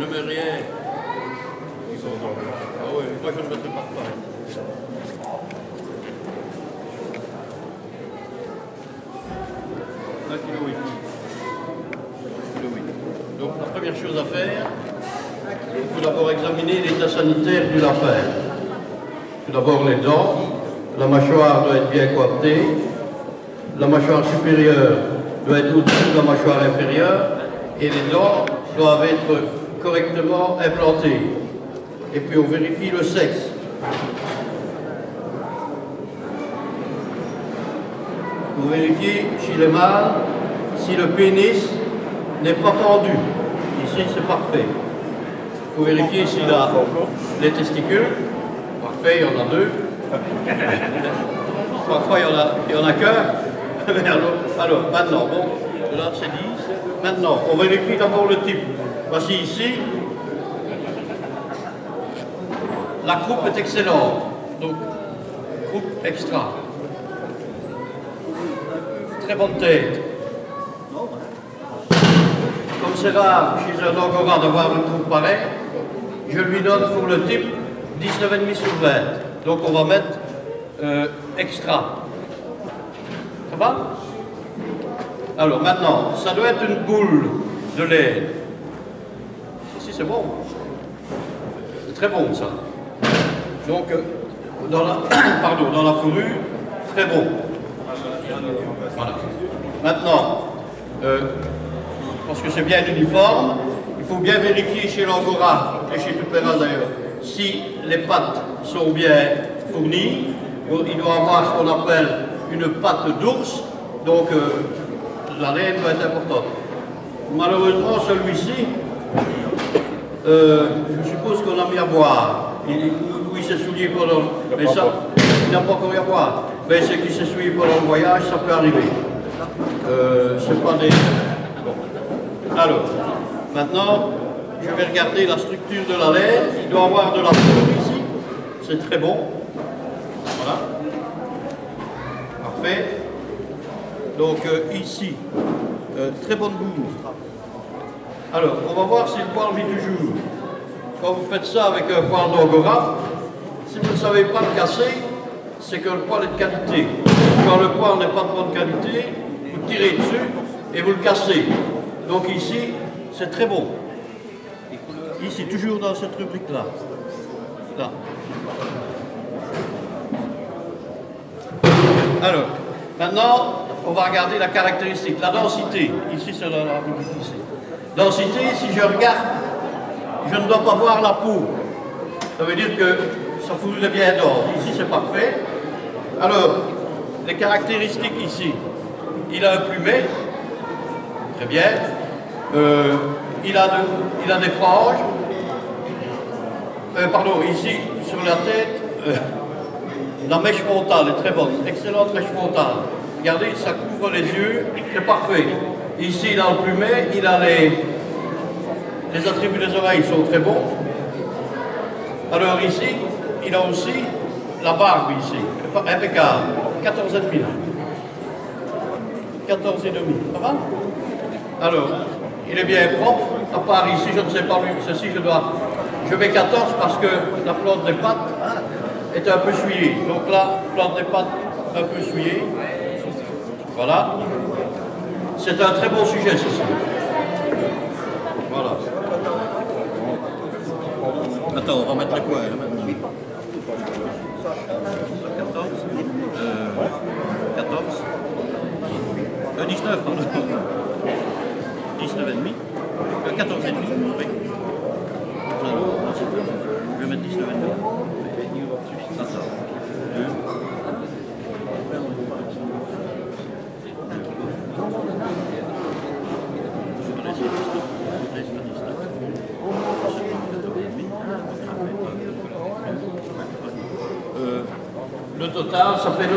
ne mets rien. Ah oui, moi je ne mettrai pas de paille. 1,8 kg. Donc la première chose à faire, il faut d'abord examiner l'état sanitaire du lapin. Tout d'abord les dents, la mâchoire doit être bien coaptée, la mâchoire supérieure doit être au-dessus de la mâchoire inférieure et les dents doivent être correctement implantées. Et puis on vérifie le sexe. Vous vérifiez chez les mâles si le pénis n'est pas fendu. Ici c'est parfait. Il faut vérifier s'il a les testicules. Parfait, il y en a 2. Parfois il y en a qu'un. Alors maintenant, bon, là c'est 10. Maintenant, on vérifie d'abord le type. Voici ici. La croupe est excellente. Donc, croupe extra. Très bonne tête. Comme c'est rare chez un angora d'avoir une croupe pareille, je lui donne pour le type 19,5 sur 20. Donc on va mettre extra. Ça va? Alors maintenant, ça doit être une boule de lait. Ici c'est bon. C'est très bon ça. Donc dans la fourrure, très bon. Voilà. Maintenant, parce que c'est bien uniforme, il faut bien vérifier chez l'angora et chez Tupéra d'ailleurs si les pattes sont bien fournies. Il doit avoir ce qu'on appelle une patte d'ours, donc la laine doit être importante. Malheureusement, celui-ci, je suppose qu'on a mis à boire. Il s'est souillé pendant... Mais ça, il n'a pas encore eu à boire. Mais ce qui s'est souillé pendant le voyage, ça peut arriver. C'est pas des... Bon. Alors, maintenant, je vais regarder la structure de la laine. Il doit avoir de la peau ici. C'est très bon. Voilà. Parfait. Donc ici, très bonne bouse. Alors, on va voir si le poil vit toujours. Quand vous faites ça avec un poil d'angora, si vous ne savez pas le casser, c'est que le poil est de qualité. Quand le poil n'est pas de bonne qualité, vous tirez dessus et vous le cassez. Donc ici, c'est très bon. Ici, toujours dans cette rubrique-là. Là. Alors, maintenant, on va regarder la caractéristique, la densité. Ici, c'est la rubrique ici. Densité, si je regarde, je ne dois pas voir la peau. Ça veut dire que ça fourrait bien d'or. Ici, c'est parfait. Alors, les caractéristiques ici, il a un plumet, très bien. Il a des franges. Pardon, ici, sur la tête, la mèche frontale est très bonne. Excellente mèche frontale. Regardez, ça couvre les yeux, c'est parfait. Ici, il a le plumet, il a les attributs des oreilles sont très bons. Alors ici, il a aussi la barbe ici, impeccable, 14,5. 14,5, ça va? Alors, il est bien propre, à part ici, je ne sais pas, ceci, je mets 14 parce que la plante des pattes est un peu souillée. Donc là, plante des pattes un peu souillée. Voilà. C'est un très bon sujet, ceci. Voilà. Attends, on va mettre le coin là maintenant. 14. 14. 19, pardon. 19,5. 14,5. Oui. Alors, je vais mettre 19,5. Attends. 2. Le total, ça fait 96,5.